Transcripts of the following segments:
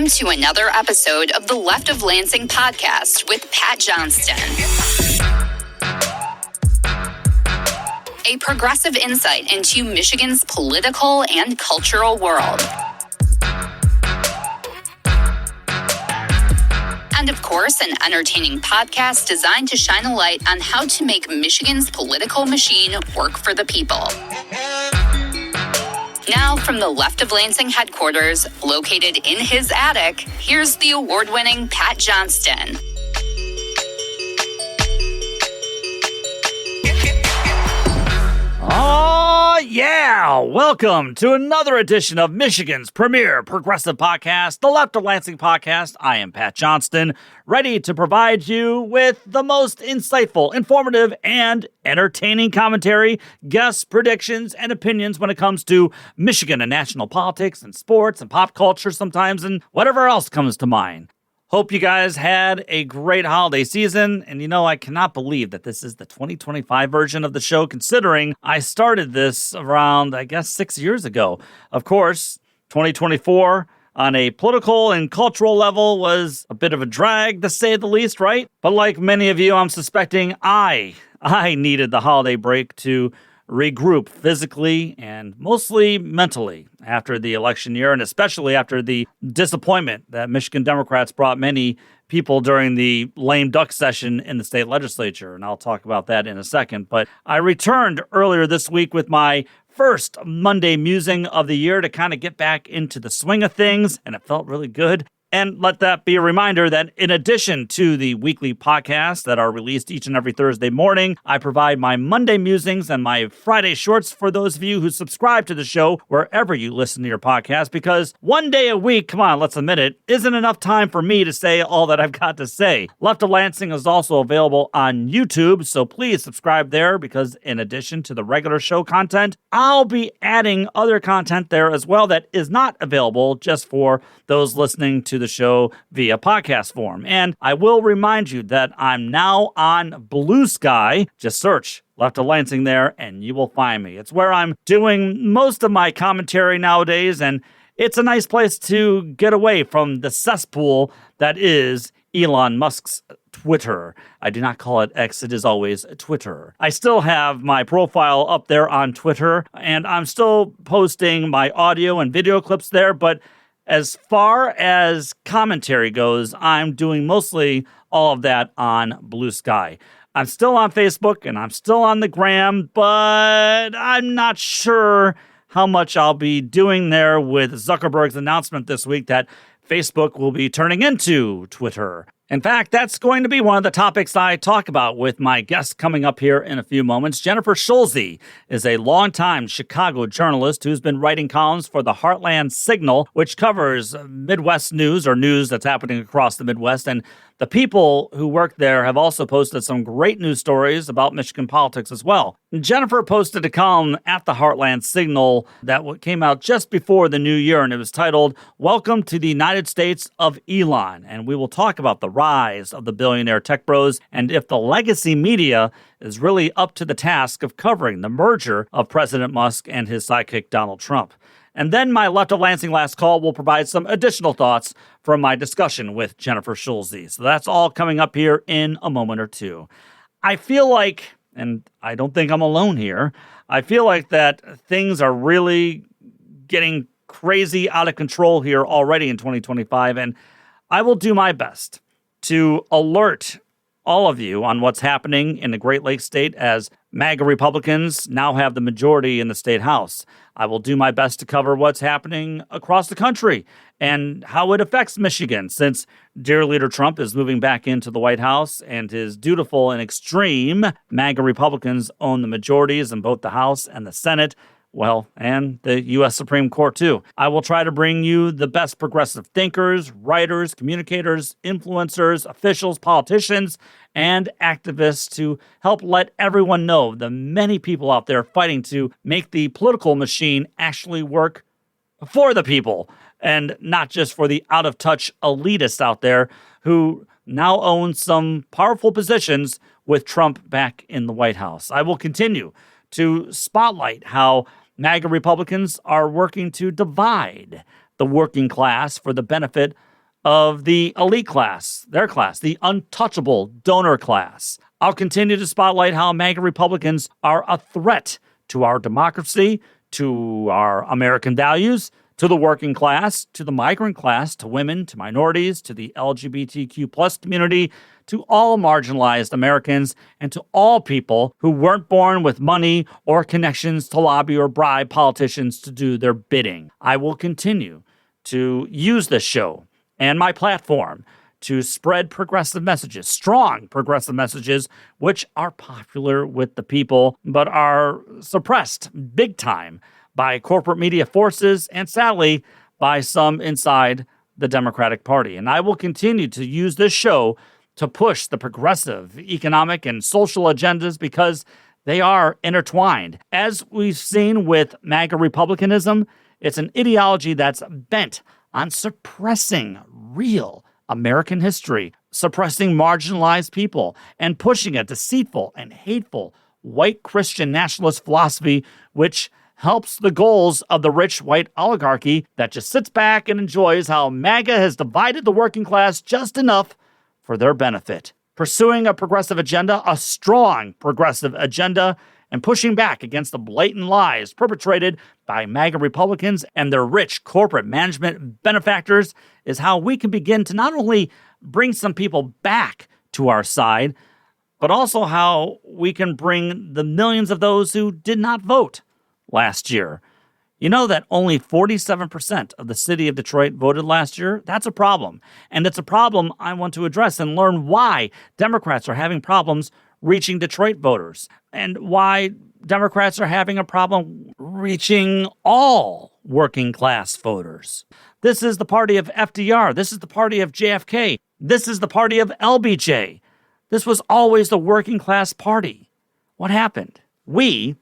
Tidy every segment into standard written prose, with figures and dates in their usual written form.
Welcome to another episode of the Left of Lansing podcast with Pat Johnston. A progressive insight into Michigan's political and cultural world. And of course, an entertaining podcast designed to shine a light on how to make Michigan's political machine work for the people. Now, from the Left of Lansing headquarters, located in his attic, here's the award-winning Pat Johnston. Oh, yeah! Welcome to another edition of Michigan's premier progressive podcast, the Left of Lansing podcast. I am Pat Johnston, ready to provide you with the most insightful, informative, and entertaining commentary, guests, predictions, and opinions when it comes to Michigan and national politics and sports and pop culture sometimes and whatever else comes to mind. Hope you guys had a great holiday season, and I cannot believe that this is the 2025 version of the show, considering I started this around, 6 years ago. Of course, 2024 on a political and cultural level was a bit of a drag, to say the least, right? But like many of you, I'm suspecting I needed the holiday break to regroup physically and mostly mentally after the election year, and especially after the disappointment that Michigan Democrats brought many people during the lame duck session in the state legislature, and I'll talk about that in a second. But I returned earlier this week with my first Monday musing of the year to kind of get back into the swing of things, and it felt really good. And let that be a reminder that in addition to the weekly podcasts that are released each and every Thursday morning, I provide my Monday musings and my Friday shorts for those of you who subscribe to the show wherever you listen to your podcast, because one day a week, come on, let's admit it, isn't enough time for me to say all that I've got to say. Left of Lansing is also available on YouTube, so please subscribe there, because in addition to the regular show content, I'll be adding other content there as well that is not available just for those listening to the show via podcast form. And I will remind you that I'm now on Blue Sky. Just search Left of Lansing there and you will find me. It's where I'm doing most of my commentary nowadays, and it's a nice place to get away from the cesspool that is Elon Musk's Twitter. I do not call it X, it is always Twitter. I still have my profile up there on Twitter, and I'm still posting my audio and video clips there, but as far as commentary goes, I'm doing mostly all of that on Blue Sky. I'm still on Facebook and I'm still on the gram, but I'm not sure how much I'll be doing there with Zuckerberg's announcement this week that Facebook will be turning into Twitter. In fact, that's going to be one of the topics I talk about with my guest coming up here in a few moments. Jennifer Schulze is a longtime Chicago journalist who's been writing columns for the Heartland Signal, which covers Midwest news or news that's happening across the Midwest. And the people who work there have also posted some great news stories about Michigan politics as well. Jennifer posted a column at the Heartland Signal that came out just before the new year, and it was titled, "Welcome to the United States of Elon." And we will talk about the rise of the billionaire tech bros and if the legacy media is really up to the task of covering the merger of President Musk and his sidekick Donald Trump. And then my Left of Lansing last call will provide some additional thoughts from my discussion with Jennifer Schulze. So that's all coming up here in a moment or two. I feel like, and I don't think I'm alone here, I feel like that things are really getting crazy out of control here already in 2025, and I will do my best to alert all of you on what's happening in the Great Lakes state as MAGA Republicans now have the majority in the state house. I will do my best to cover what's happening across the country and how it affects Michigan, since dear leader Trump is moving back into the White House and his dutiful and extreme MAGA Republicans own the majorities in both the House and the Senate. Well, and the U.S. Supreme Court, too. I will try to bring you the best progressive thinkers, writers, communicators, influencers, officials, politicians, and activists to help let everyone know the many people out there fighting to make the political machine actually work for the people and not just for the out-of-touch elitists out there who now own some powerful positions with Trump back in the White House. I will continue to spotlight how MAGA Republicans are working to divide the working class for the benefit of the elite class, their class, the untouchable donor class. I'll continue to spotlight how MAGA Republicans are a threat to our democracy, to our American values, to the working class, to the migrant class, to women, to minorities, to the LGBTQ plus community, to all marginalized Americans, and to all people who weren't born with money or connections to lobby or bribe politicians to do their bidding. I will continue to use this show and my platform to spread progressive messages, strong progressive messages, which are popular with the people, but are suppressed big time by corporate media forces and, sadly, by some inside the Democratic Party. And I will continue to use this show to push the progressive economic and social agendas because they are intertwined. As we've seen with MAGA Republicanism, it's an ideology that's bent on suppressing real American history, suppressing marginalized people, and pushing a deceitful and hateful white Christian nationalist philosophy, which helps the goals of the rich white oligarchy that just sits back and enjoys how MAGA has divided the working class just enough for their benefit. Pursuing a progressive agenda, a strong progressive agenda, and pushing back against the blatant lies perpetrated by MAGA Republicans and their rich corporate management benefactors is how we can begin to not only bring some people back to our side, but also how we can bring the millions of those who did not vote last year. You know that only 47% of the city of Detroit voted last year? That's a problem. And it's a problem I want to address and learn why Democrats are having problems reaching Detroit voters and why Democrats are having a problem reaching all working class voters. This is the party of FDR. This is the party of JFK. This is the party of LBJ. This was always the working class party. What happened? We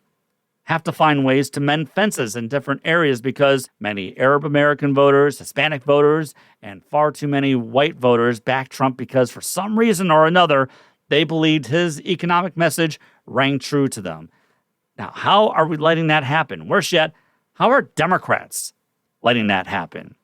have to find ways to mend fences in different areas because many Arab American voters, Hispanic voters, and far too many white voters backed Trump because for some reason or another, they believed his economic message rang true to them. Now, how are we letting that happen? Worse yet, how are Democrats letting that happen?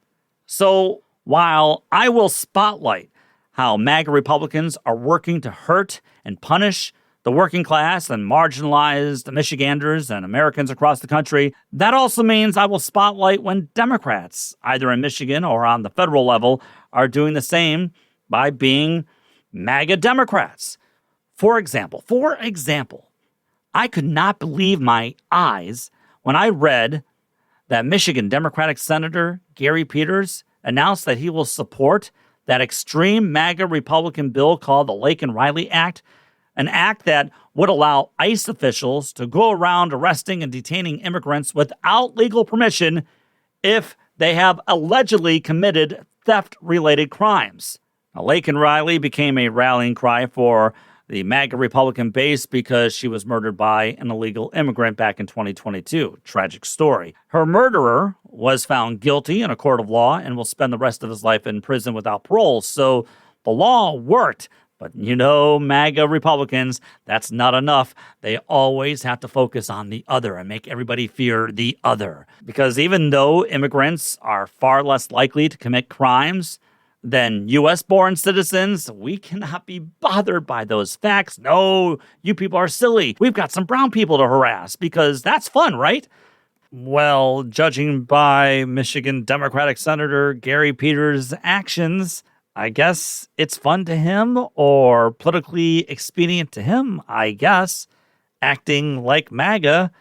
So while I will spotlight how MAGA Republicans are working to hurt and punish the working class and marginalized Michiganders and Americans across the country, that also means I will spotlight when Democrats, either in Michigan or on the federal level, are doing the same by being MAGA Democrats. For example, I could not believe my eyes when I read that Michigan Democratic Senator Gary Peters announced that he will support that extreme MAGA Republican bill called the Lake and Riley Act, an act that would allow ICE officials to go around arresting and detaining immigrants without legal permission if they have allegedly committed theft-related crimes. Now, Lake and Riley became a rallying cry for the MAGA Republican base because she was murdered by an illegal immigrant back in 2022. Tragic story. Her murderer was found guilty in a court of law and will spend the rest of his life in prison without parole. So the law worked. But you know, MAGA Republicans, that's not enough. They always have to focus on the other and make everybody fear the other. Because even though immigrants are far less likely to commit crimes than U.S.-born citizens, we cannot be bothered by those facts. No, you people are silly. We've got some brown people to harass because that's fun, right? Well, judging by Michigan Democratic Senator Gary Peters' actions, I guess it's fun to him or politically expedient to him, I guess. Acting like MAGA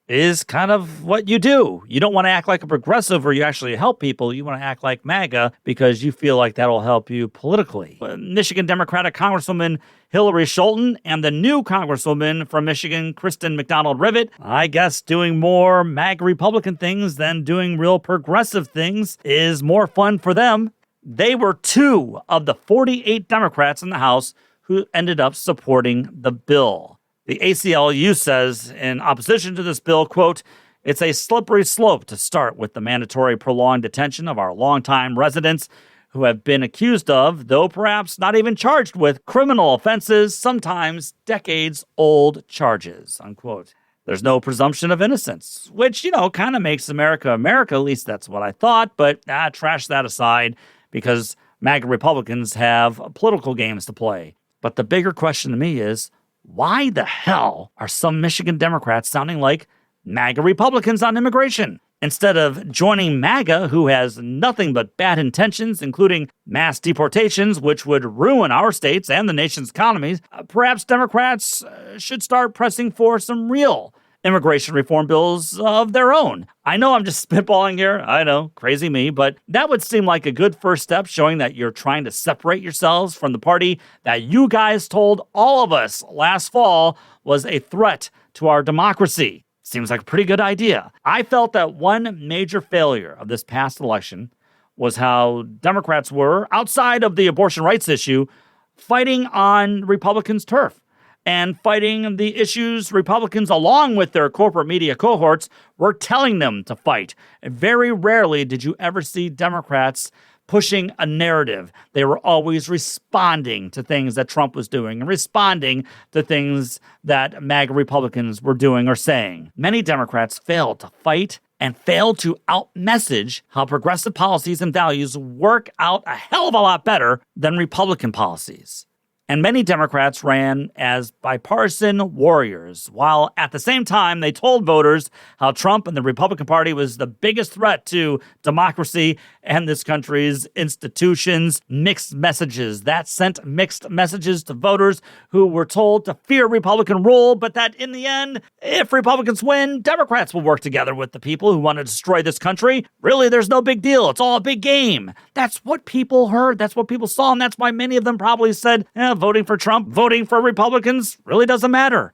is kind of what you do. You don't want to act like a progressive or you actually help people. You want to act like MAGA because you feel like that'll help you politically. Michigan Democratic Congresswoman Hillary Schulze and the new Congresswoman from Michigan, Kristen McDonald-Rivet, I guess doing more MAGA Republican things than doing real progressive things is more fun for them. They were 2 of the 48 Democrats in the House who ended up supporting the bill. The ACLU says, in opposition to this bill, quote, "It's a slippery slope to start with the mandatory prolonged detention of our longtime residents who have been accused of, though perhaps not even charged with, criminal offenses, sometimes decades-old charges," unquote. There's no presumption of innocence, which, kind of makes America America. At least that's what I thought, but trash that aside. Because MAGA Republicans have political games to play. But the bigger question to me is, why the hell are some Michigan Democrats sounding like MAGA Republicans on immigration? Instead of joining MAGA, who has nothing but bad intentions, including mass deportations, which would ruin our states and the nation's economies, perhaps Democrats should start pressing for some real immigration reform bills of their own. I know I'm just spitballing here. I know, crazy me, but that would seem like a good first step, showing that you're trying to separate yourselves from the party that you guys told all of us last fall was a threat to our democracy. Seems like a pretty good idea. I felt that one major failure of this past election was how Democrats were, outside of the abortion rights issue, fighting on Republicans' turf and fighting the issues Republicans, along with their corporate media cohorts, were telling them to fight. Very rarely did you ever see Democrats pushing a narrative. They were always responding to things that Trump was doing and responding to things that MAGA Republicans were doing or saying. Many Democrats failed to fight and failed to out-message how progressive policies and values work out a hell of a lot better than Republican policies. And many Democrats ran as bipartisan warriors, while at the same time they told voters how Trump and the Republican Party was the biggest threat to democracy and this country's institutions. Mixed messages. That sent mixed messages to voters who were told to fear Republican rule, but that in the end, if Republicans win, Democrats will work together with the people who want to destroy this country. Really, there's no big deal. It's all a big game. That's what people heard. That's what people saw, and that's why many of them probably said, voting for Trump, voting for Republicans really doesn't matter.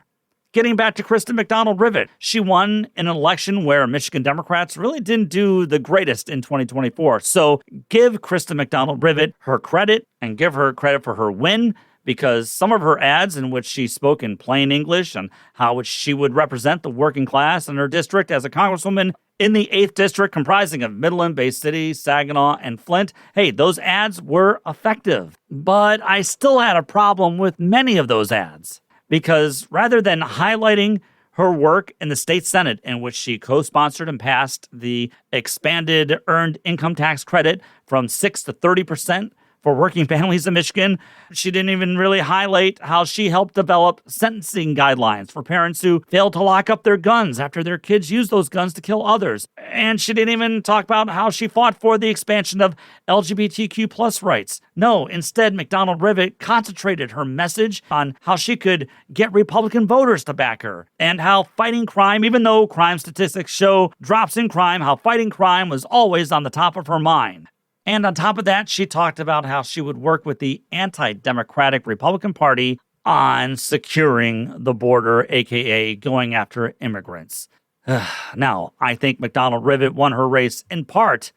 Getting back to Kristen McDonald-Rivet, she won an election where Michigan Democrats really didn't do the greatest in 2024. So give Kristen McDonald-Rivet her credit and give her credit for her win, because some of her ads in which she spoke in plain English and how she would represent the working class in her district as a congresswoman in the 8th district, comprising of Midland, Bay City, Saginaw, and Flint, hey, those ads were effective. But I still had a problem with many of those ads, because rather than highlighting her work in the state Senate, in which she co-sponsored and passed the expanded earned income tax credit from 6 to 30% for working families in Michigan, she didn't even really highlight how she helped develop sentencing guidelines for parents who failed to lock up their guns after their kids used those guns to kill others. And she didn't even talk about how she fought for the expansion of LGBTQ plus rights. No, instead, McDonald-Rivet concentrated her message on how she could get Republican voters to back her, and how fighting crime, even though crime statistics show drops in crime, how fighting crime was always on the top of her mind. And on top of that, she talked about how she would work with the anti-democratic Republican Party on securing the border, aka going after immigrants. Now, I think McDonald-Rivet won her race in part,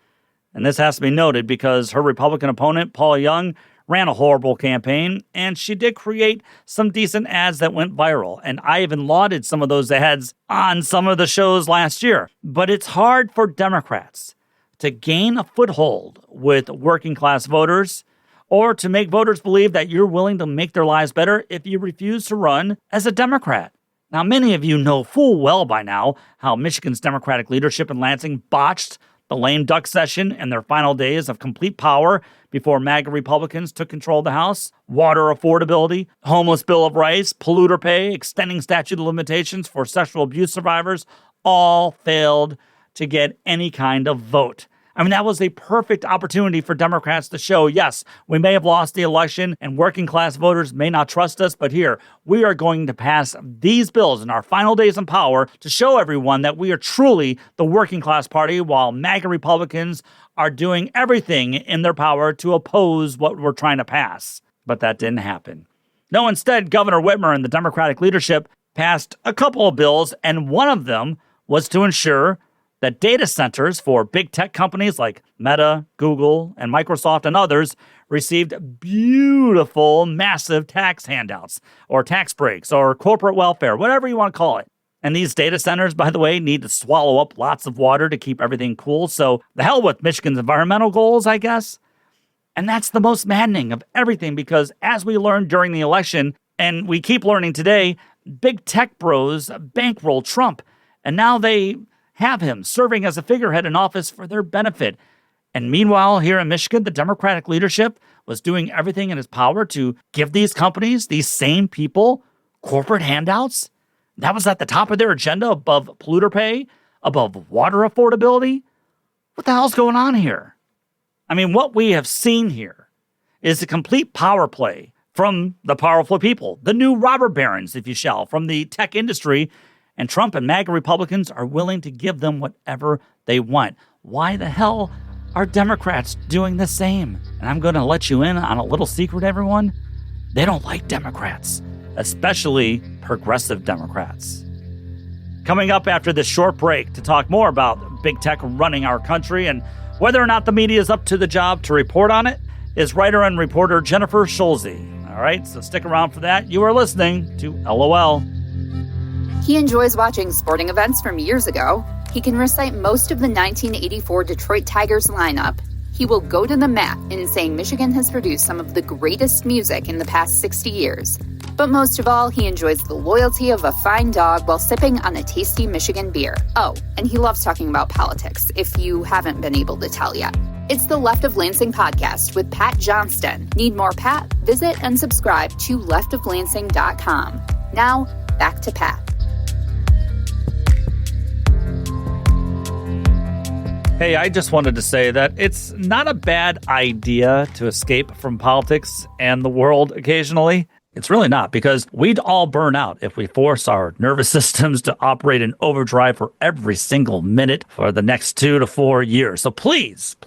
and this has to be noted because her Republican opponent, Paul Young, ran a horrible campaign, and she did create some decent ads that went viral. And I even lauded some of those ads on some of the shows last year. But it's hard for Democrats to gain a foothold with working class voters, or to make voters believe that you're willing to make their lives better if you refuse to run as a Democrat. Now, many of you know full well by now how Michigan's Democratic leadership in Lansing botched the lame duck session and their final days of complete power before MAGA Republicans took control of the House. Water affordability, homeless bill of rights, polluter pay, extending statute of limitations for sexual abuse survivors, all failed to get any kind of vote. I mean, that was a perfect opportunity for Democrats to show, yes, we may have lost the election and working class voters may not trust us, but here, we are going to pass these bills in our final days in power to show everyone that we are truly the working class party, while MAGA Republicans are doing everything in their power to oppose what we're trying to pass. But that didn't happen. No, instead, Governor Whitmer and the Democratic leadership passed a couple of bills, and one of them was to ensure that data centers for big tech companies like Meta, Google, and Microsoft and others received beautiful, massive tax handouts or tax breaks or corporate welfare, whatever you want to call it. And these data centers, by the way, need to swallow up lots of water to keep everything cool. So the hell with Michigan's environmental goals, I guess. And that's the most maddening of everything, because as we learned during the election, and we keep learning today, big tech bros bankroll Trump. And now they have him serving as a figurehead in office for their benefit. And meanwhile, here in Michigan, the Democratic leadership was doing everything in its power to give these companies, these same people, corporate handouts. That was at the top of their agenda, above polluter pay, above water affordability. What the hell's going on here? I mean, what we have seen here is a complete power play from the powerful people, the new robber barons, if you shall, from the tech industry. And Trump and MAGA Republicans are willing to give them whatever they want. Why the hell are Democrats doing the same? And I'm going to let you in on a little secret, everyone. They don't like Democrats, especially progressive Democrats. Coming up after this short break to talk more about big tech running our country and whether or not the media is up to the job to report on it is writer and reporter Jennifer Schulze. All right, so stick around for that. You are listening to LOL. He enjoys watching sporting events from years ago. He can recite most of the 1984 Detroit Tigers lineup. He will go to the mat in saying Michigan has produced some of the greatest music in the past 60 years. But most of all, he enjoys the loyalty of a fine dog while sipping on a tasty Michigan beer. Oh, and he loves talking about politics, if you haven't been able to tell yet. It's the Left of Lansing podcast with Pat Johnston. Need more Pat? Visit and subscribe to leftoflansing.com. Now, back to Pat. Hey, I just wanted to say that it's not a bad idea to escape from politics and the world occasionally. It's really not, because we'd all burn out if we force our nervous systems to operate in overdrive for every single minute for the next 2 to 4 years. So please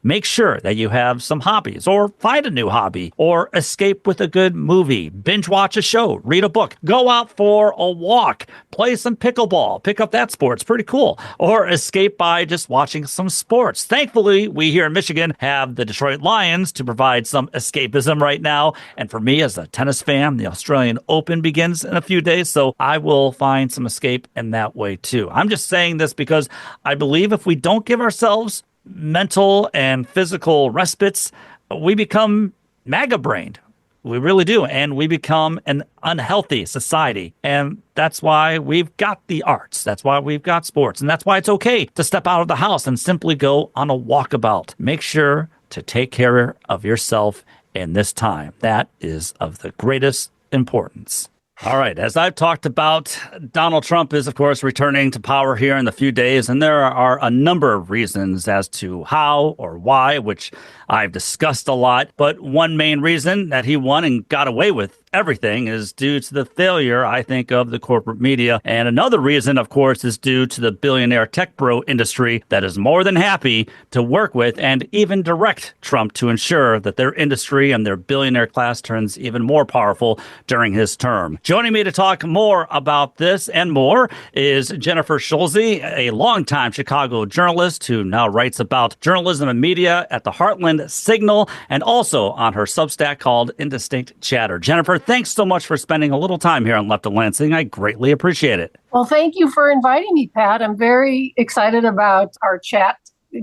make sure that you have some hobbies, or find a new hobby, or escape with a good movie, binge watch a show, read a book, go out for a walk, play some pickleball, pick up that sport. It's pretty cool. Or escape by just watching some sports. Thankfully, we here in Michigan have the Detroit Lions to provide some escapism right now. And for me as a tennis fan, the Australian Open begins in a few days, so I will find some escape in that way too. I'm just saying this because I believe if we don't give ourselves mental and physical respites, we become MAGA-brained. We really do. And we become an unhealthy society. And that's why we've got the arts. That's why we've got sports. And that's why it's okay to step out of the house and simply go on a walkabout. Make sure to take care of yourself in this time. That is of the greatest importance. All right, as I've talked about, Donald Trump is, of course, returning to power here in a few days, and there are a number of reasons as to how or why, which I've discussed a lot. But one main reason that he won and got away with everything is due to the failure, I think, of the corporate media. And another reason, of course, is due to the billionaire tech bro industry that is more than happy to work with and even direct Trump to ensure that their industry and their billionaire class turns even more powerful during his term. Joining me to talk more about this and more is Jennifer Schulze, a longtime Chicago journalist who now writes about journalism and media at the Heartland Signal and also on her Substack called Indistinct Chatter. Jennifer, thanks so much for spending a little time here on Left of Lansing. I greatly appreciate it. Well, thank you for inviting me, Pat. I'm very excited about our chat.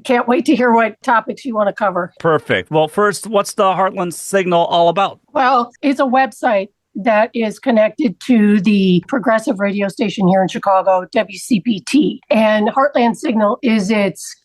Can't wait to hear what topics you want to cover. Perfect. Well, first, what's the Heartland Signal all about? Well, it's a website that is connected to the progressive radio station here in Chicago, WCPT. And Heartland Signal is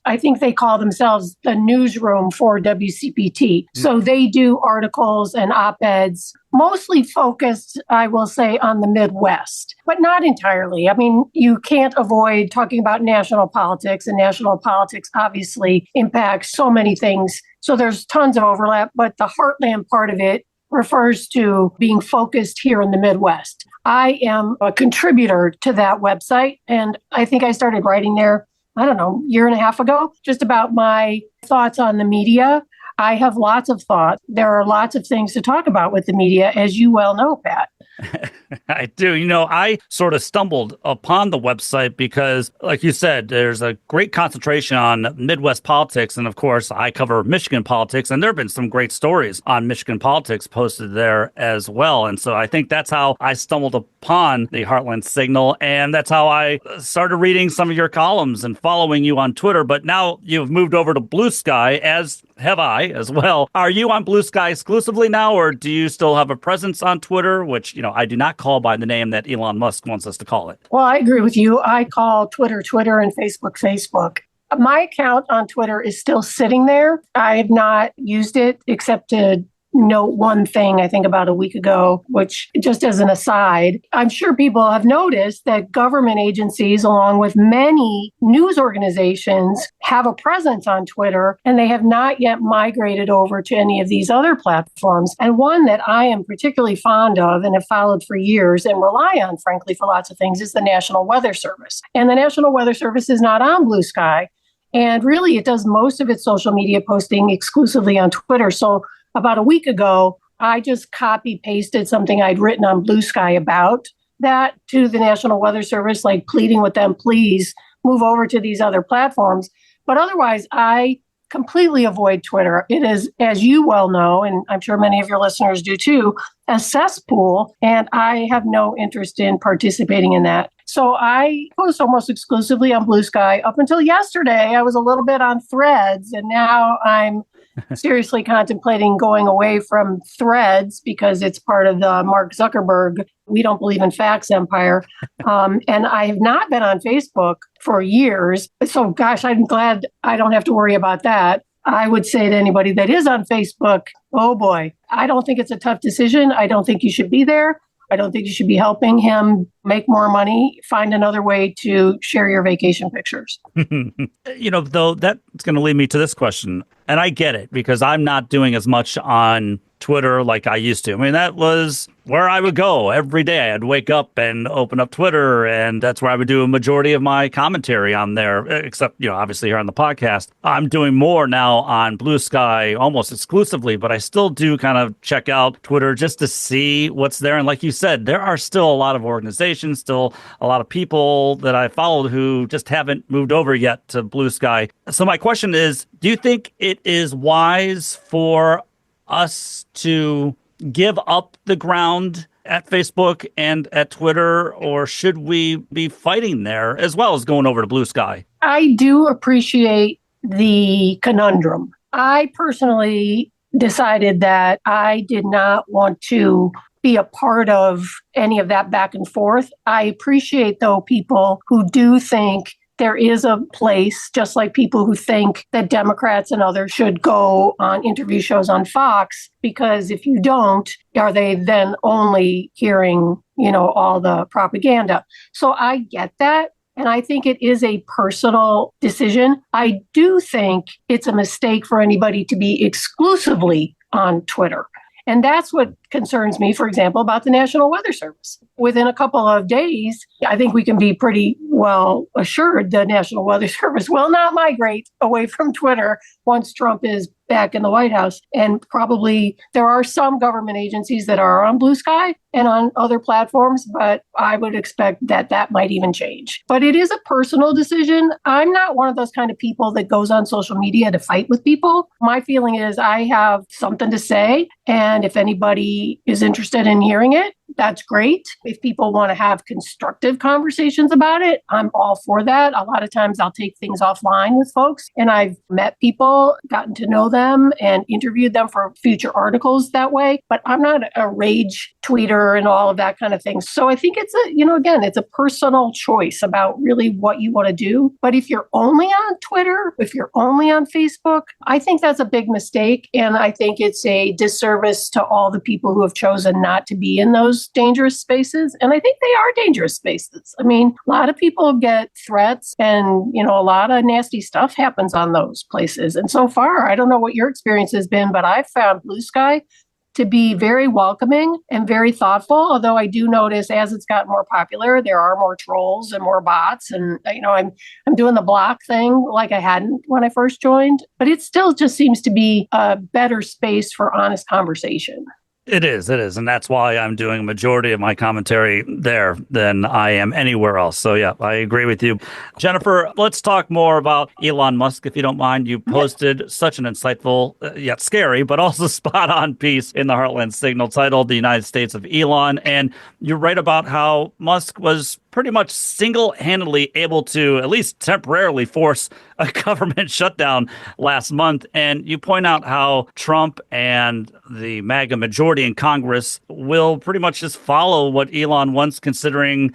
I think they call themselves the newsroom for WCPT. So they do articles and op-eds, mostly focused, I will say, on the Midwest, but not entirely. I mean, you can't avoid talking about national politics, and national politics obviously impacts so many things. So there's tons of overlap, but the Heartland part of it refers to being focused here in the Midwest. I am a contributor to that website, and I think I started writing there, I don't know, a year and a half ago, just about my thoughts on the media. I have lots of thoughts. There are lots of things to talk about with the media, as you well know, Pat. I do. You know, I sort of stumbled upon the website because, like you said, there's a great concentration on Midwest politics. And of course, I cover Michigan politics, and there have been some great stories on Michigan politics posted there as well. And so I think that's how I stumbled upon the Heartland Signal. And that's how I started reading some of your columns and following you on Twitter. But now you've moved over to Blue Sky, as have I as well. Are you on Blue Sky exclusively now, or do you still have a presence on Twitter, which, you know, I do not call by the name that Elon Musk wants us to call it? Well, I agree with you. I call Twitter, Twitter, and Facebook, Facebook. My account on Twitter is still sitting there. I have not used it except to note one thing, I think about a week ago, which just as an aside, I'm sure people have noticed that government agencies, along with many news organizations, have a presence on Twitter, and they have not yet migrated over to any of these other platforms. And one that I am particularly fond of and have followed for years and rely on, frankly, for lots of things is the National Weather Service. And the National Weather Service is not on Blue Sky. And really, it does most of its social media posting exclusively on Twitter. So about a week ago, I just copy pasted something I'd written on Blue Sky about that to the National Weather Service, like pleading with them, please move over to these other platforms. But otherwise, I completely avoid Twitter. It is, as you well know, and I'm sure many of your listeners do too, a cesspool, and I have no interest in participating in that. So I post almost exclusively on Blue Sky. Up until yesterday, I was a little bit on Threads, and now I'm seriously contemplating going away from Threads because it's part of the Mark Zuckerberg, we don't believe in facts empire. And I have not been on Facebook for years. So gosh, I'm glad I don't have to worry about that. I would say to anybody that is on Facebook, oh boy, I don't think it's a tough decision. I don't think you should be there. I don't think you should be helping him make more money. Find another way to share your vacation pictures. Though that's going to lead me to this question. And I get it because I'm not doing as much on Twitter like I used to. I mean, that was where I would go every day. I'd wake up and open up Twitter, and that's where I would do a majority of my commentary on there, except, obviously here on the podcast. I'm doing more now on Blue Sky almost exclusively, but I still do kind of check out Twitter just to see what's there. And like you said, there are still a lot of organizations, still a lot of people that I followed who just haven't moved over yet to Blue Sky. So my question is, do you think it is wise for us to give up the ground at Facebook and at Twitter, or should we be fighting there as well as going over to Blue Sky? I do appreciate the conundrum. I personally decided that I did not want to be a part of any of that back and forth. I appreciate, though, people who do think there is a place, just like people who think that Democrats and others should go on interview shows on Fox, because if you don't, are they then only hearing, all the propaganda? So I get that. And I think it is a personal decision. I do think it's a mistake for anybody to be exclusively on Twitter. And that's what concerns me, for example, about the National Weather Service. Within a couple of days, I think we can be pretty well assured the National Weather Service will not migrate away from Twitter once Trump is back in the White House. And probably there are some government agencies that are on Blue Sky and on other platforms, but I would expect that that might even change. But it is a personal decision. I'm not one of those kind of people that goes on social media to fight with people. My feeling is I have something to say, and if anybody is interested in hearing it, that's great. If people want to have constructive conversations about it, I'm all for that. A lot of times I'll take things offline with folks, and I've met people, gotten to know them, and interviewed them for future articles that way. But I'm not a rage tweeter and all of that kind of thing. So I think it's again, it's a personal choice about really what you want to do. But if you're only on Twitter, if you're only on Facebook, I think that's a big mistake. And I think it's a disservice to all the people who have chosen not to be in those dangerous spaces. And I think they are dangerous spaces. I mean, a lot of people get threats and, a lot of nasty stuff happens on those places. And so far, I don't know what your experience has been, but I've found Blue Sky to be very welcoming and very thoughtful. Although I do notice as it's gotten more popular, there are more trolls and more bots. And, I'm doing the block thing like I hadn't when I first joined, but it still just seems to be a better space for honest conversation. It is. And that's why I'm doing a majority of my commentary there than I am anywhere else. So, yeah, I agree with you. Jennifer, let's talk more about Elon Musk, if you don't mind. You posted such an insightful, yet scary, but also spot-on piece in the Heartland Signal titled The United States of Elon. And you write about how Musk was pretty much single-handedly able to at least temporarily force a government shutdown last month. And you point out how Trump and the MAGA majority in Congress will pretty much just follow what Elon wants, considering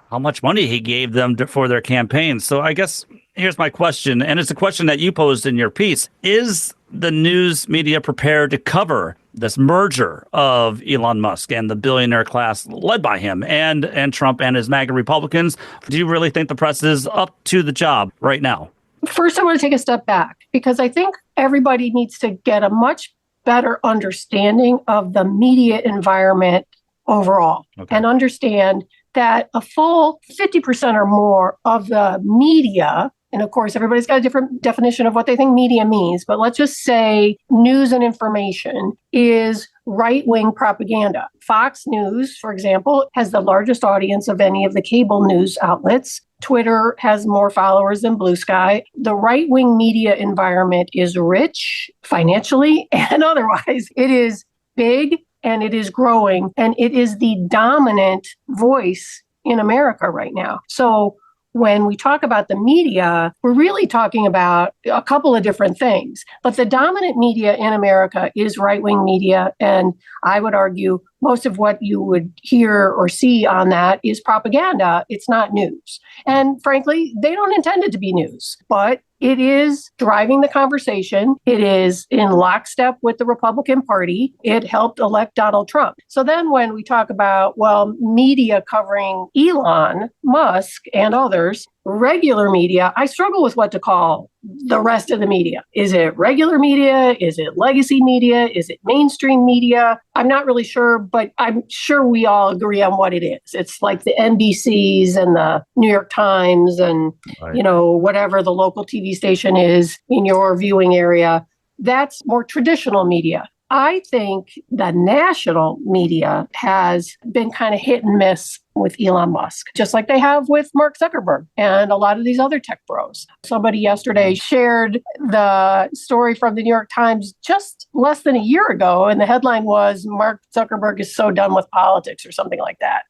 how much money he gave them for their campaigns. So I guess Here's my question, and it's a question that you posed in your piece. Is the news media prepared to cover this merger of Elon Musk and the billionaire class led by him and Trump and his MAGA Republicans? Do you really think the press is up to the job right now? First, I want to take a step back because I think everybody needs to get a much better understanding of the media environment overall and understand that a full 50% or more of the media, and of course, everybody's got a different definition of what they think media means, but let's just say news and information is right-wing propaganda. Fox News, for example, has the largest audience of any of the cable news outlets. Twitter has more followers than Blue Sky. The right-wing media environment is rich financially and otherwise. It is big and it is growing, and it is the dominant voice in America right now. So when we talk about the media, we're really talking about a couple of different things. But the dominant media in America is right-wing media. And I would argue most of what you would hear or see on that is propaganda. It's not news. And frankly, they don't intend it to be news. But it is driving the conversation. It is in lockstep with the Republican Party. It helped elect Donald Trump. So then when we talk about, well, media covering Elon Musk and others, regular media, I struggle with what to call the rest of the media. Is it regular media? Is it legacy media? Is it mainstream media? I'm not really sure, but I'm sure we all agree on what it is. It's like the NBCs and the New York Times and, whatever the local TV station is in your viewing area. That's more traditional media. I think the national media has been kind of hit and miss with Elon Musk, just like they have with Mark Zuckerberg and a lot of these other tech bros. Somebody yesterday shared the story from the New York Times just less than a year ago, and the headline was, Mark Zuckerberg is so done with politics or something like that.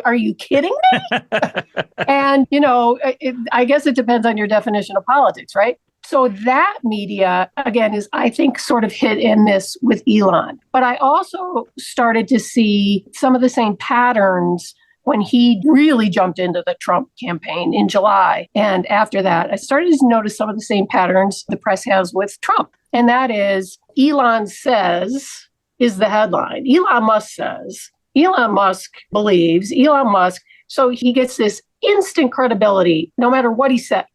Are you kidding me? And, I guess it depends on your definition of politics, right? So that media, again, is, I think, sort of hit and miss with Elon. But I also started to see some of the same patterns when he really jumped into the Trump campaign in July. And after that, I started to notice some of the same patterns the press has with Trump. And that is, Elon says is the headline. Elon Musk says, Elon Musk believes, Elon Musk. So he gets this instant credibility, no matter what he said.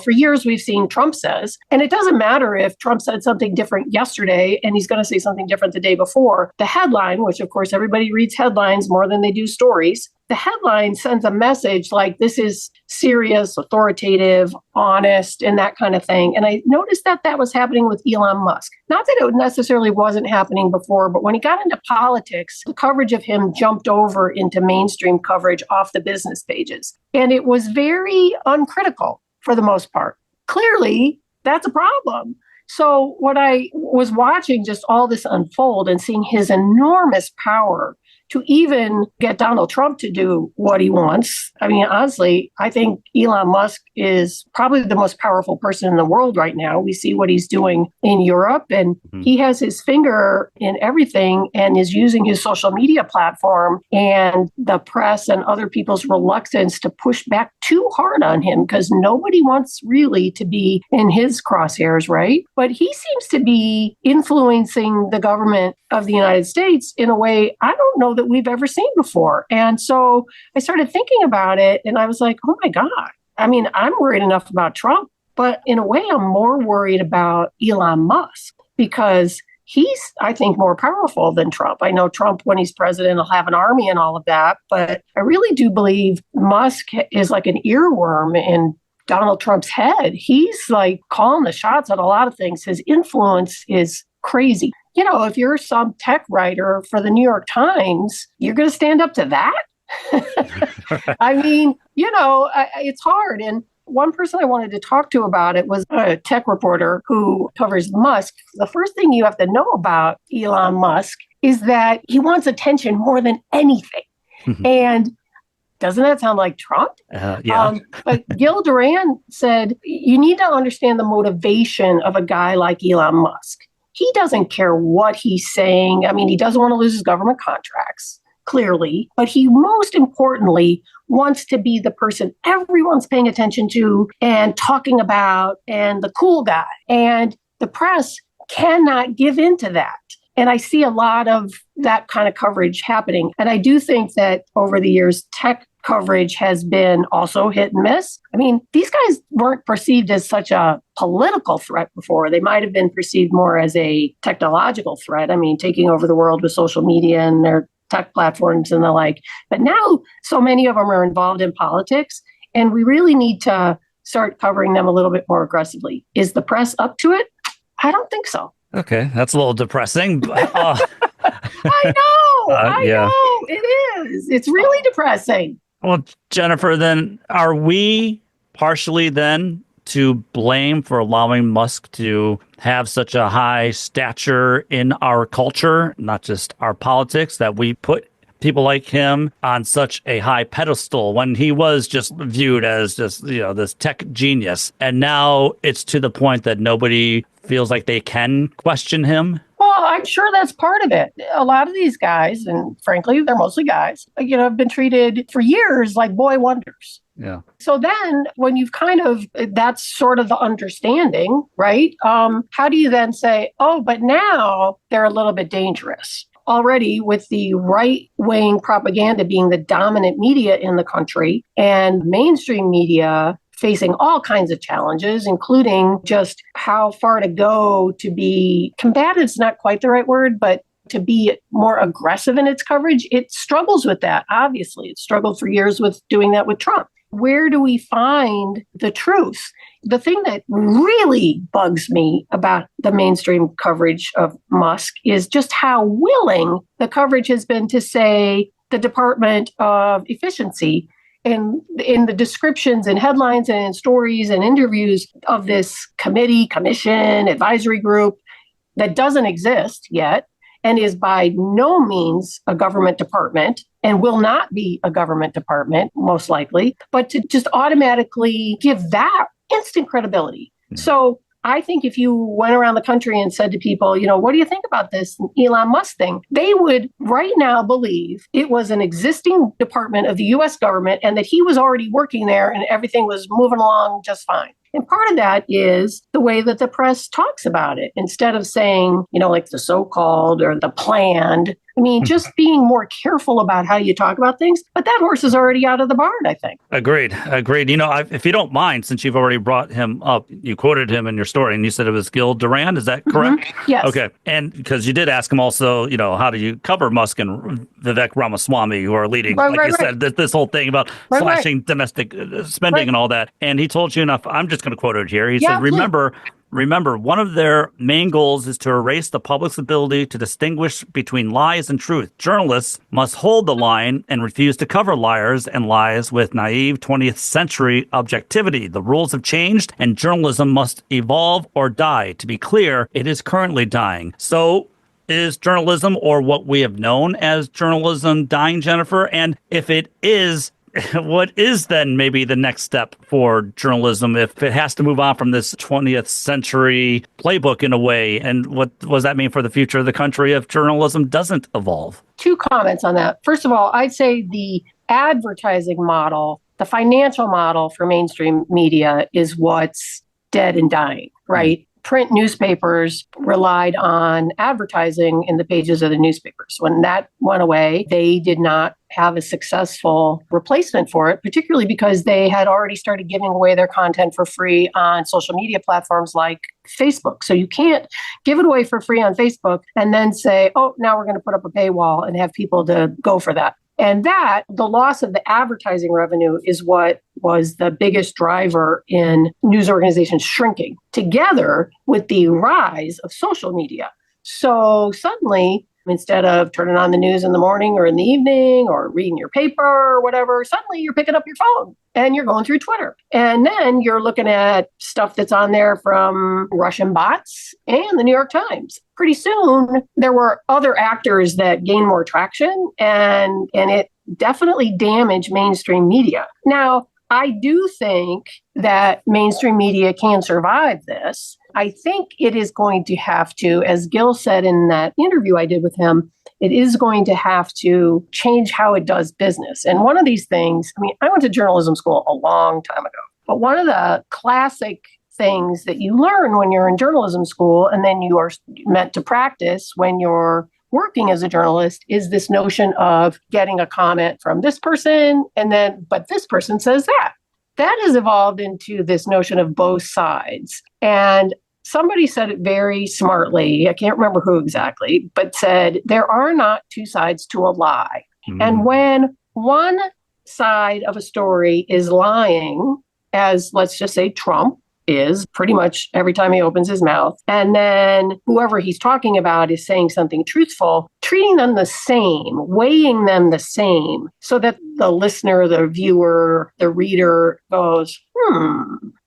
For years we've seen Trump says, and it doesn't matter if Trump said something different yesterday and he's going to say something different the day before. The headline, which of course everybody reads headlines more than they do stories, the headline sends a message like this is serious, authoritative, honest, and that kind of thing. And I noticed that was happening with Elon Musk. Not that it necessarily wasn't happening before, but when he got into politics, the coverage of him jumped over into mainstream coverage off the business pages. And it was very uncritical for the most part. Clearly, that's a problem. So what I was watching just all this unfold and seeing his enormous power to even get Donald Trump to do what he wants. I mean, honestly, I think Elon Musk is probably the most powerful person in the world right now. We see what he's doing in Europe, and he has his finger in everything and is using his social media platform and the press and other people's reluctance to push back too hard on him because nobody wants really to be in his crosshairs, right? But he seems to be influencing the government of the United States in a way I don't know that we've ever seen before. And so I started thinking about it and I was like, oh my God. I mean, I'm worried enough about Trump, but in a way, I'm more worried about Elon Musk because he's, I think, more powerful than Trump. I know Trump, when he's president, will have an army and all of that, but I really do believe Musk is like an earworm in Donald Trump's head. He's like calling the shots on a lot of things. His influence is crazy. If you're some tech writer for the New York Times, you're going to stand up to that? I mean, it's hard. And one person I wanted to talk to about it was a tech reporter who covers Musk. The first thing you have to know about Elon Musk is that he wants attention more than anything. And doesn't that sound like Trump? Yeah. But Gil Duran said, you need to understand the motivation of a guy like Elon Musk. He doesn't care what he's saying. I mean, he doesn't want to lose his government contracts. clearly, but he most importantly wants to be the person everyone's paying attention to and talking about and the cool guy. And the press cannot give into that. And I see a lot of that kind of coverage happening. And I do think that over the years, tech coverage has been also hit and miss. I mean, these guys weren't perceived as such a political threat before. They might have been perceived more as a technological threat. I mean, taking over the world with social media and their tech platforms and the like. But now so many of them are involved in politics, and we really need to start covering them a little bit more aggressively. Is the press up to it? I don't think so. Okay, that's a little depressing. I know, it is. It's really depressing. Well, Jennifer, then are we partially then to blame for allowing Musk to have such a high stature in our culture, not just our politics, that we put people like him on such a high pedestal when he was just viewed as just, this tech genius? And now it's to the point that nobody feels like they can question him? Well, I'm sure that's part of it. A lot of these guys, and frankly, they're mostly guys, have been treated for years like boy wonders. Yeah. So then when you've that's sort of the understanding, right? How do you then say, oh, but now they're a little bit dangerous? Already with the right-wing propaganda being the dominant media in the country and mainstream media facing all kinds of challenges, including just how far to go to be combative is not quite the right word, but to be more aggressive in its coverage. It struggles with that, obviously. It struggled for years with doing that with Trump. Where do we find the truth? The thing that really bugs me about the mainstream coverage of Musk is just how willing the coverage has been to say the Department of Efficiency and in the descriptions and headlines and in stories and interviews of this committee, commission, advisory group that doesn't exist yet and is by no means a government department and will not be a government department, most likely, but to just automatically give that instant credibility. So I think if you went around the country and said to people, what do you think about this Elon Musk thing? They would right now believe it was an existing department of the U.S. government and that he was already working there and everything was moving along just fine. And part of that is the way that the press talks about it. Instead of saying, like the so-called or the planned, just being more careful about how you talk about things. But that horse is already out of the barn, I think. Agreed. If you don't mind, since you've already brought him up, you quoted him in your story and you said it was Gil Duran. Is that correct? Mm-hmm. Yes. Okay. And because you did ask him also, how do you cover Musk and Vivek Ramaswamy, who are leading, you said, this whole thing about slashing domestic spending and all that. And he told you enough. I'm just going to quote it here. He said, Remember, one of their main goals is to erase the public's ability to distinguish between lies and truth. Journalists must hold the line and refuse to cover liars and lies with naive 20th century objectivity. The rules have changed and journalism must evolve or die. To be clear, it is currently dying. So is journalism, or what we have known as journalism, dying, Jennifer? And if it is, what is then maybe the next step for journalism if it has to move on from this 20th century playbook in a way? And what does that mean for the future of the country if journalism doesn't evolve? Two comments on that. First of all, I'd say the advertising model, the financial model for mainstream media is what's dead and dying, right? Mm-hmm. Print newspapers relied on advertising in the pages of the newspapers. When that went away, they did not have a successful replacement for it, particularly because they had already started giving away their content for free on social media platforms like Facebook. So you can't give it away for free on Facebook and then say, oh, now we're going to put up a paywall and have people to go for that. And that, the loss of the advertising revenue is what was the biggest driver in news organizations shrinking, together with the rise of social media. So suddenly, instead of turning on the news in the morning or in the evening or reading your paper or whatever, suddenly you're picking up your phone and you're going through Twitter. And then you're looking at stuff that's on there from Russian bots and the New York Times. Pretty soon, there were other actors that gained more traction, and it definitely damaged mainstream media. Now, I do think that mainstream media can survive this. I think it is going to have to, as Gil said in that interview I did with him, it is going to have to change how it does business. And one of these things, I mean, I went to journalism school a long time ago, but one of the classic things that you learn when you're in journalism school and then you are meant to practice when you're working as a journalist is this notion of getting a comment from this person but this person says that. That has evolved into this notion of both sides. And somebody said it very smartly, I can't remember who exactly, but said there are not two sides to a lie. And when one side of a story is lying, as let's just say Trump is pretty much every time he opens his mouth, and then whoever he's talking about is saying something truthful, treating them the same, weighing them the same, so that the listener, the viewer, the reader goes,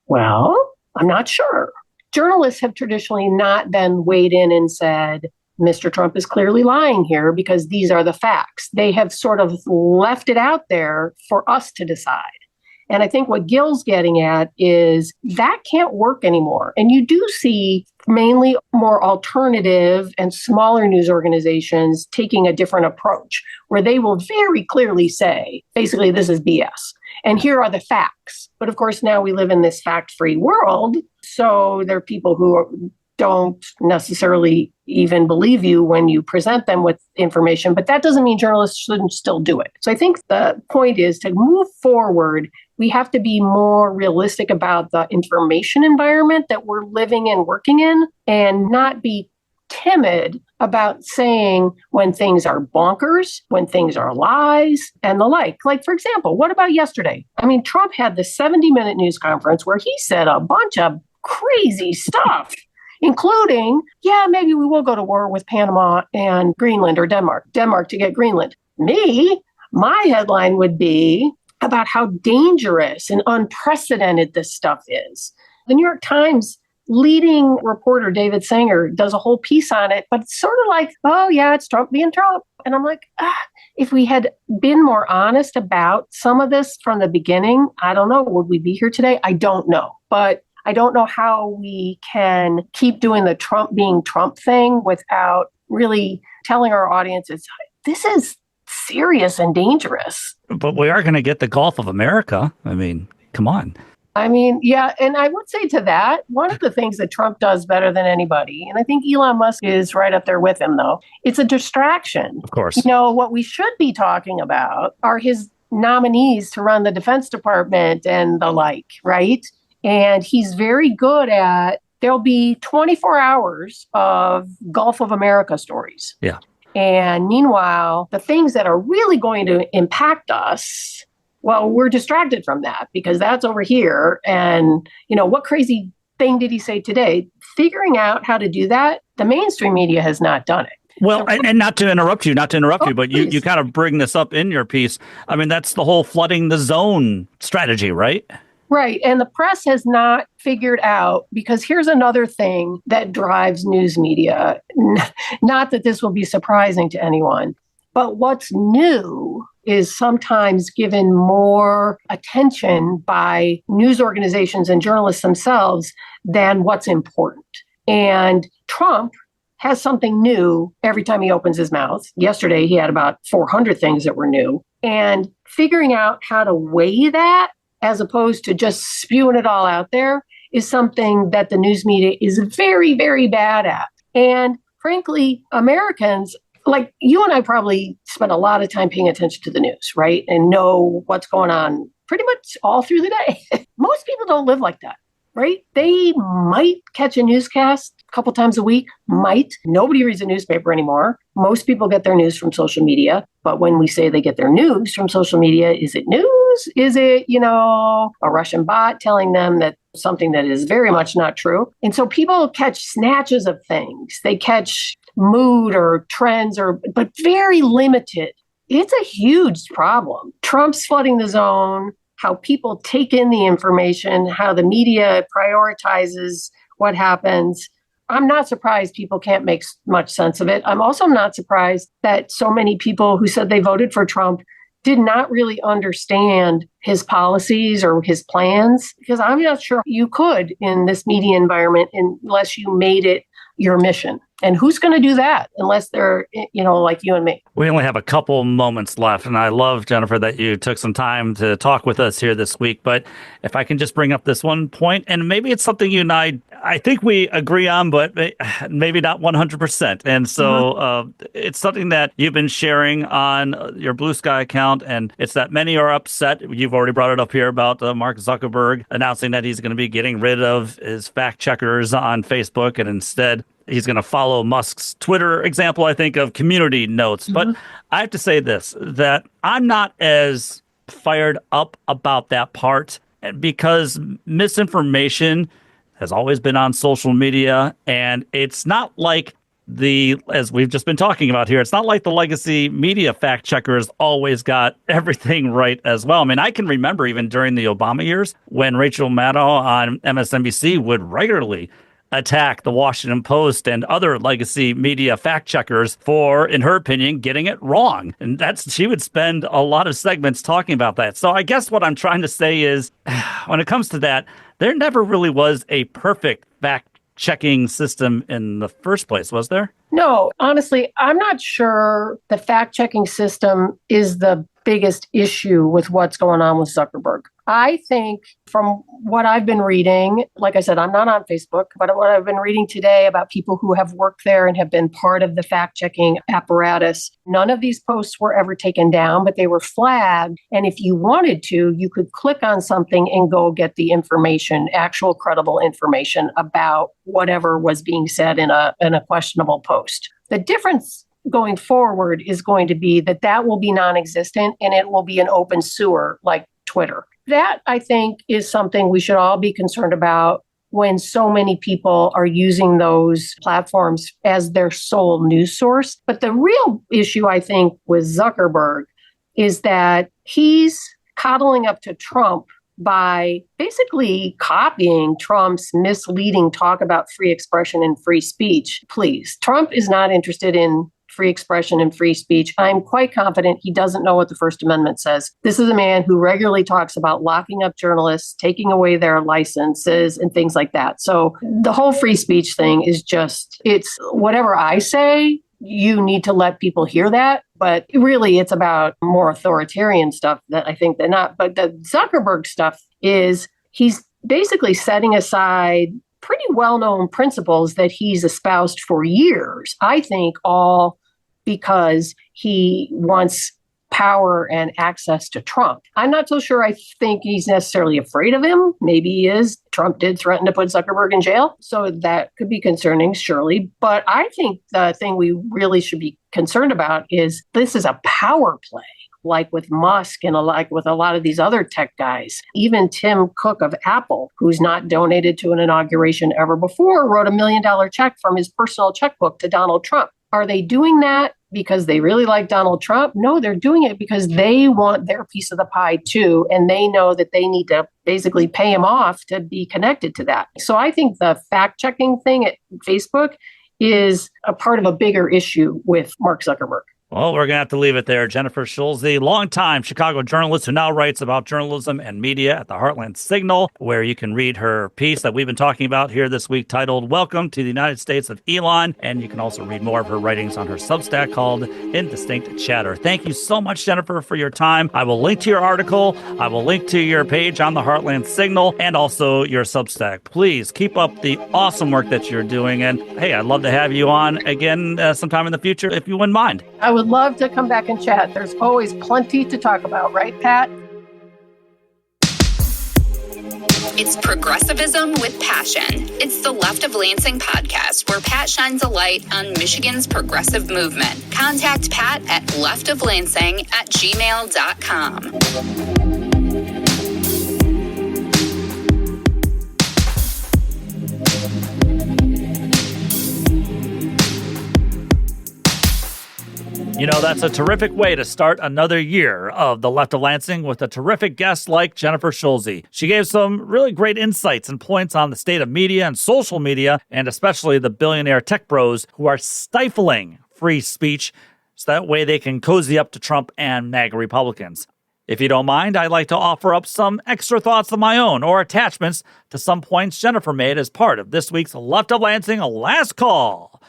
well, I'm not sure. Journalists have traditionally not then weighed in and said, Mr. Trump is clearly lying here because these are the facts. They have sort of left it out there for us to decide. And I think what Gil's getting at is that can't work anymore. And you do see mainly more alternative and smaller news organizations taking a different approach, where they will very clearly say, basically, this is BS. And here are the facts. But of course, now we live in this fact-free world. So there are people who don't necessarily even believe you when you present them with information. But that doesn't mean journalists shouldn't still do it. So I think the point is to move forward, we have to be more realistic about the information environment that we're living and working in, and not be timid about saying when things are bonkers, when things are lies, and the like. Like, for example, what about yesterday? I mean, Trump had the 70-minute news conference where he said a bunch of crazy stuff, including, maybe we will go to war with Panama and Greenland, or Denmark to get Greenland. My headline would be about how dangerous and unprecedented this stuff is. The New York Times leading reporter David Sanger does a whole piece on it, but it's sort of like, oh yeah, it's Trump being Trump. And I'm like, if we had been more honest about some of this from the beginning, I don't know, would we be here today? I don't know. But I don't know how we can keep doing the Trump being Trump thing without really telling our audiences, this is serious and dangerous. But we are going to get the Gulf of America. I mean, come on. I mean, yeah. And I would say to that, one of the things that Trump does better than anybody, and I think Elon Musk is right up there with him, though, it's a distraction. Of course. You know, what we should be talking about are his nominees to run the Defense Department and the like, right? And he's very good at, there'll be 24 hours of Gulf of America stories. Yeah. And meanwhile, the things that are really going to impact us, well, we're distracted from that because that's over here. And, what crazy thing did he say today? Figuring out how to do that, the mainstream media has not done it. Well, and not to interrupt you, but you kind of bring this up in your piece. I mean, that's the whole flooding the zone strategy, right? Right. And the press has not figured out, because here's another thing that drives news media. Not that this will be surprising to anyone, but what's new is sometimes given more attention by news organizations and journalists themselves than what's important. And Trump has something new every time he opens his mouth. Yesterday, he had about 400 things that were new. And figuring out how to weigh that, as opposed to just spewing it all out there, is something that the news media is very, very bad at. And frankly, Americans, like you and I, probably spend a lot of time paying attention to the news, right? And know what's going on pretty much all through the day. Most people don't live like that, right? They might catch a newscast a couple times a week, might. Nobody reads a newspaper anymore. Most people get their news from social media. But when we say they get their news from social media, is it news? Is it, a Russian bot telling them that something that is very much not true? And so people catch snatches of things. They catch mood or trends, but very limited. It's a huge problem. Trump's flooding the zone, how people take in the information, how the media prioritizes what happens. I'm not surprised people can't make much sense of it. I'm also not surprised that so many people who said they voted for Trump did not really understand his policies or his plans, because I'm not sure you could in this media environment unless you made it your mission. And who's going to do that unless they're, like you and me? We only have a couple moments left, and I love, Jennifer, that you took some time to talk with us here this week. But if I can just bring up this one point, and maybe it's something you and I think we agree on, but maybe not 100%. And so it's something that you've been sharing on your Blue Sky account, and it's that many are upset. You've already brought it up here about Mark Zuckerberg announcing that he's going to be getting rid of his fact checkers on Facebook, and instead he's going to follow Musk's Twitter example, I think, of community notes. But I have to say this, that I'm not as fired up about that part because misinformation has always been on social media. And it's not like as we've just been talking about here, it's not like the legacy media fact checkers always got everything right as well. I mean, I can remember even during the Obama years when Rachel Maddow on MSNBC would regularly attack the Washington Post and other legacy media fact checkers for, in her opinion, getting it wrong. And she would spend a lot of segments talking about that. So I guess what I'm trying to say is, when it comes to that, there never really was a perfect fact checking system in the first place, was there? No, honestly, I'm not sure the fact checking system is the biggest issue with what's going on with Zuckerberg. I think from what I've been reading, like I said, I'm not on Facebook, but what I've been reading today about people who have worked there and have been part of the fact-checking apparatus, none of these posts were ever taken down, but they were flagged. And if you wanted to, you could click on something and go get the information, actual credible information about whatever was being said in a questionable post. The difference going forward is going to be that will be non-existent and it will be an open sewer like Twitter. That, I think, is something we should all be concerned about when so many people are using those platforms as their sole news source. But the real issue, I think, with Zuckerberg is that he's coddling up to Trump by basically copying Trump's misleading talk about free expression and free speech. Please, Trump is not interested in free expression and free speech. I'm quite confident he doesn't know what the First Amendment says. This is a man who regularly talks about locking up journalists, taking away their licenses and things like that. So the whole free speech thing is it's whatever I say, you need to let people hear that. But really, it's about more authoritarian stuff that I think they're not. But the Zuckerberg stuff is he's basically setting aside pretty well-known principles that he's espoused for years, I think, all because he wants power and access to Trump. I'm not so sure I think he's necessarily afraid of him. Maybe he is. Trump did threaten to put Zuckerberg in jail, so that could be concerning, surely. But I think the thing we really should be concerned about is this is a power play. Like with Musk and like with a lot of these other tech guys. Even Tim Cook of Apple, who's not donated to an inauguration ever before, wrote $1 million check from his personal checkbook to Donald Trump. Are they doing that because they really like Donald Trump? No, they're doing it because they want their piece of the pie too. And they know that they need to basically pay him off to be connected to that. So I think the fact-checking thing at Facebook is a part of a bigger issue with Mark Zuckerberg. Well, we're going to have to leave it there. Jennifer Schulze, longtime Chicago journalist who now writes about journalism and media at the Heartland Signal, where you can read her piece that we've been talking about here this week titled Welcome to the United States of Elon. And you can also read more of her writings on her Substack called Indistinct Chatter. Thank you so much, Jennifer, for your time. I will link to your article. I will link to your page on the Heartland Signal and also your Substack. Please keep up the awesome work that you're doing. And hey, I'd love to have you on again sometime in the future if you wouldn't mind. I would love to come back and chat. There's always plenty to talk about, right, Pat? It's progressivism with passion. It's the Left of Lansing podcast, where Pat shines a light on Michigan's progressive movement. Contact Pat at leftoflansing@gmail.com. You know, that's a terrific way to start another year of the Left of Lansing with a terrific guest like Jennifer Schulze. She gave some really great insights and points on the state of media and social media, and especially the billionaire tech bros who are stifling free speech so that way they can cozy up to Trump and MAGA Republicans. If you don't mind, I'd like to offer up some extra thoughts of my own or attachments to some points Jennifer made as part of this week's Left of Lansing Last Call.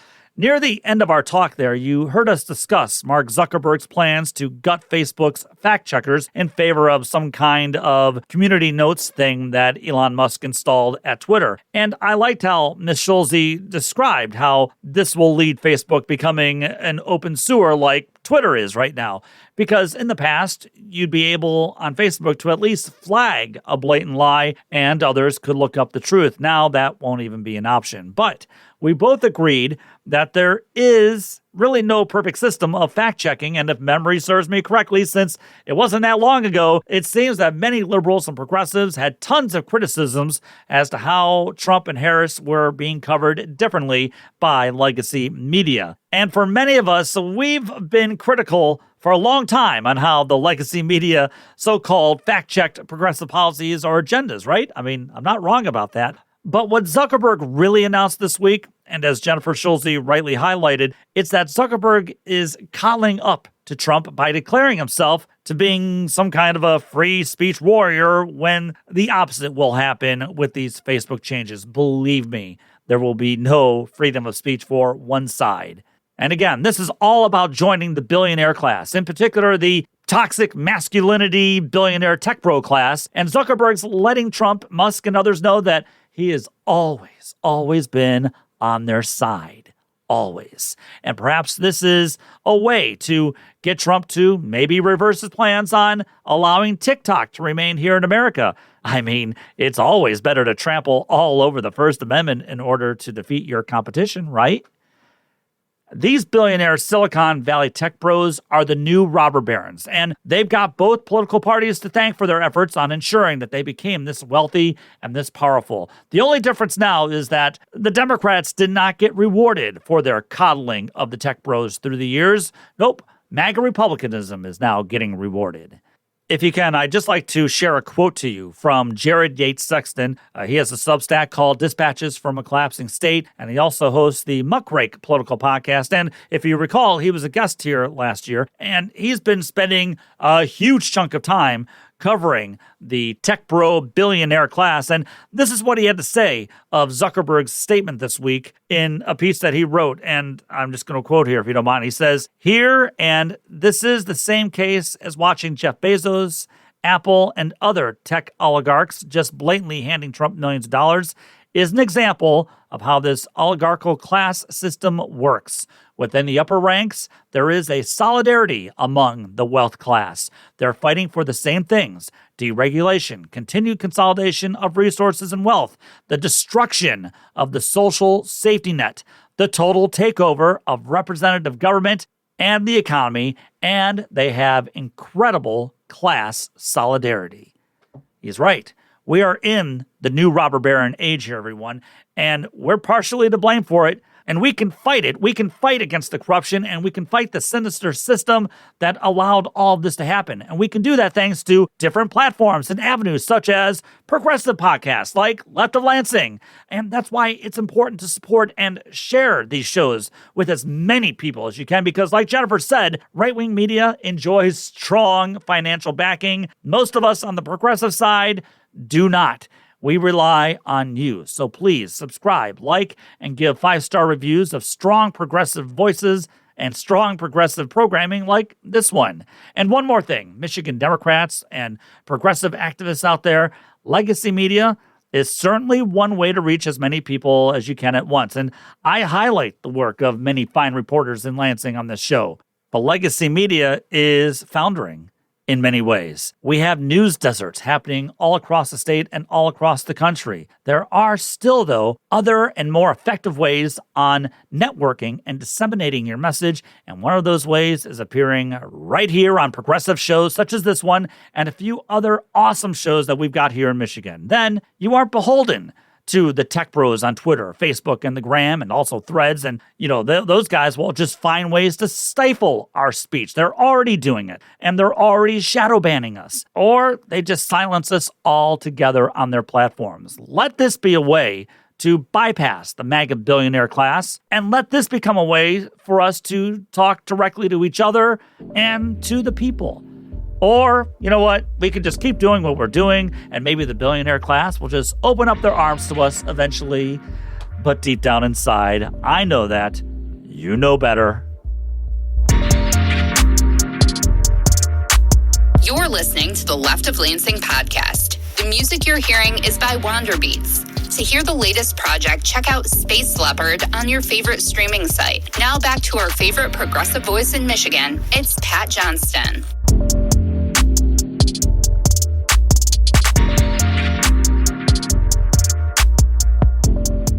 Near the end of our talk there, you heard us discuss Mark Zuckerberg's plans to gut Facebook's fact-checkers in favor of some kind of community notes thing that Elon Musk installed at Twitter. And I liked how Ms. Schulze described how this will lead Facebook becoming an open sewer like Twitter is right now. Because in the past, you'd be able on Facebook to at least flag a blatant lie and others could look up the truth. Now that won't even be an option. But we both agreed that there is really no perfect system of fact-checking, and if memory serves me correctly, since it wasn't that long ago, it seems that many liberals and progressives had tons of criticisms as to how Trump and Harris were being covered differently by legacy media. And for many of us, we've been critical for a long time on how the legacy media so-called fact-checked progressive policies or agendas, right? I mean, I'm not wrong about that. But what Zuckerberg really announced this week, and as Jennifer Schulze rightly highlighted, it's that Zuckerberg is coddling up to Trump by declaring himself to being some kind of a free speech warrior when the opposite will happen with these Facebook changes. Believe me, there will be no freedom of speech for one side. And again, this is all about joining the billionaire class, in particular the toxic masculinity billionaire tech bro class. And Zuckerberg's letting Trump, Musk, and others know that he has always been on their side. Always. And perhaps this is a way to get Trump to maybe reverse his plans on allowing TikTok to remain here in America. I mean, it's always better to trample all over the First Amendment in order to defeat your competition, right? These billionaire Silicon Valley tech bros are the new robber barons, and they've got both political parties to thank for their efforts on ensuring that they became this wealthy and this powerful. The only difference now is that the Democrats did not get rewarded for their coddling of the tech bros through the years. Nope, MAGA Republicanism is now getting rewarded. If you can, I'd just like to share a quote to you from Jared Yates Sexton. He has a Substack called Dispatches from a Collapsing State, and he also hosts the Muckrake political podcast. And if you recall, he was a guest here last year, and he's been spending a huge chunk of time covering the tech bro billionaire class. And this is what he had to say of Zuckerberg's statement this week in a piece that he wrote. And I'm just going to quote here, if you don't mind. He says, "Here, and this is the same case as watching Jeff Bezos, Apple, and other tech oligarchs just blatantly handing Trump millions of dollars, is an example of how this oligarchical class system works. Within the upper ranks, there is a solidarity among the wealth class. They're fighting for the same things: deregulation, continued consolidation of resources and wealth, the destruction of the social safety net, the total takeover of representative government and the economy, and they have incredible class solidarity." He's right. We are in the new robber baron age here, everyone, and we're partially to blame for it. And we can fight it. We can fight against the corruption, and we can fight the sinister system that allowed all of this to happen. And we can do that thanks to different platforms and avenues, such as progressive podcasts like Left of Lansing. And that's why it's important to support and share these shows with as many people as you can, because like Jennifer said, right-wing media enjoys strong financial backing. Most of us on the progressive side do not. We rely on you. So please subscribe, like, and give 5-star reviews of strong progressive voices and strong progressive programming like this one. And one more thing, Michigan Democrats and progressive activists out there, legacy media is certainly one way to reach as many people as you can at once. And I highlight the work of many fine reporters in Lansing on this show. But legacy media is foundering in many ways. We have news deserts happening all across the state and all across the country. There are still, though, other and more effective ways on networking and disseminating your message, and one of those ways is appearing right here on progressive shows such as this one and a few other awesome shows that we've got here in Michigan. Then you aren't beholden to the tech bros on Twitter, Facebook, and the Gram, and also Threads. And, those guys will just find ways to stifle our speech. They're already doing it, and they're already shadow banning us. Or they just silence us altogether on their platforms. Let this be a way to bypass the MAGA billionaire class, and let this become a way for us to talk directly to each other and to the people. Or, you know what, we could just keep doing what we're doing, and maybe the billionaire class will just open up their arms to us eventually. But deep down inside, I know that You know better. You're listening to the Left of Lansing podcast. The music you're hearing is by Wanderbeats. To hear the latest project, check out Space Leopard on your favorite streaming site. Now back to our favorite progressive voice in Michigan. It's Pat Johnston.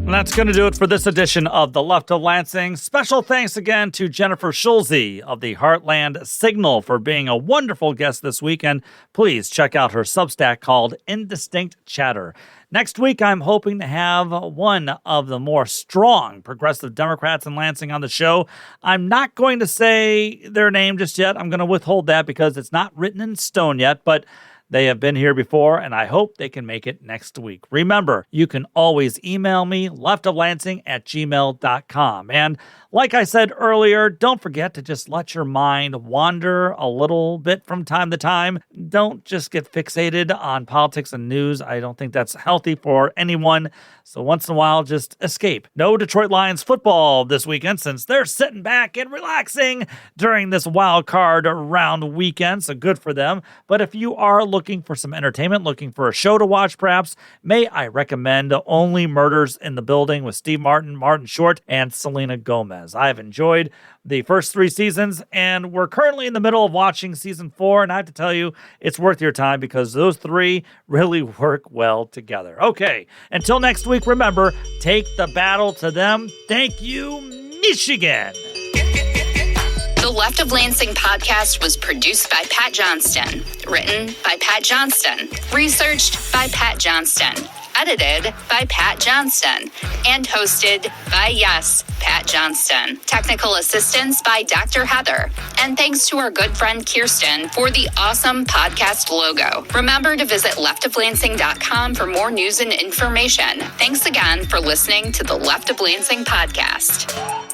And that's going to do it for this edition of The Left of Lansing. Special thanks again to Jennifer Schulze of the Heartland Signal for being a wonderful guest this week. And please check out her Substack called Indistinct Chatter. Next week, I'm hoping to have one of the more strong progressive Democrats in Lansing on the show. I'm not going to say their name just yet. I'm going to withhold that because it's not written in stone yet, but they have been here before, and I hope they can make it next week. Remember, you can always email me, leftoflansing@gmail.com. And like I said earlier, don't forget to just let your mind wander a little bit from time to time. Don't just get fixated on politics and news. I don't think that's healthy for anyone. So once in a while, just escape. No Detroit Lions football this weekend since they're sitting back and relaxing during this wild card round weekend. So good for them. But if you are looking for some entertainment, looking for a show to watch perhaps, may I recommend Only Murders in the Building with Steve Martin, Martin Short, and Selena Gomez. I've enjoyed the first 3 seasons, and we're currently in the middle of watching season 4, and I have to tell you, it's worth your time because those 3 really work well together. Okay, until next week, remember, take the battle to them. Thank you, Michigan. The Left of Lansing podcast was produced by Pat Johnston, written by Pat Johnston, researched by Pat Johnston, edited by Pat Johnston, and hosted by, yes, Pat Johnston. Technical assistance by Dr. Heather. And thanks to our good friend Kirsten for the awesome podcast logo. Remember to visit leftoflansing.com for more news and information. Thanks again for listening to the Left of Lansing podcast.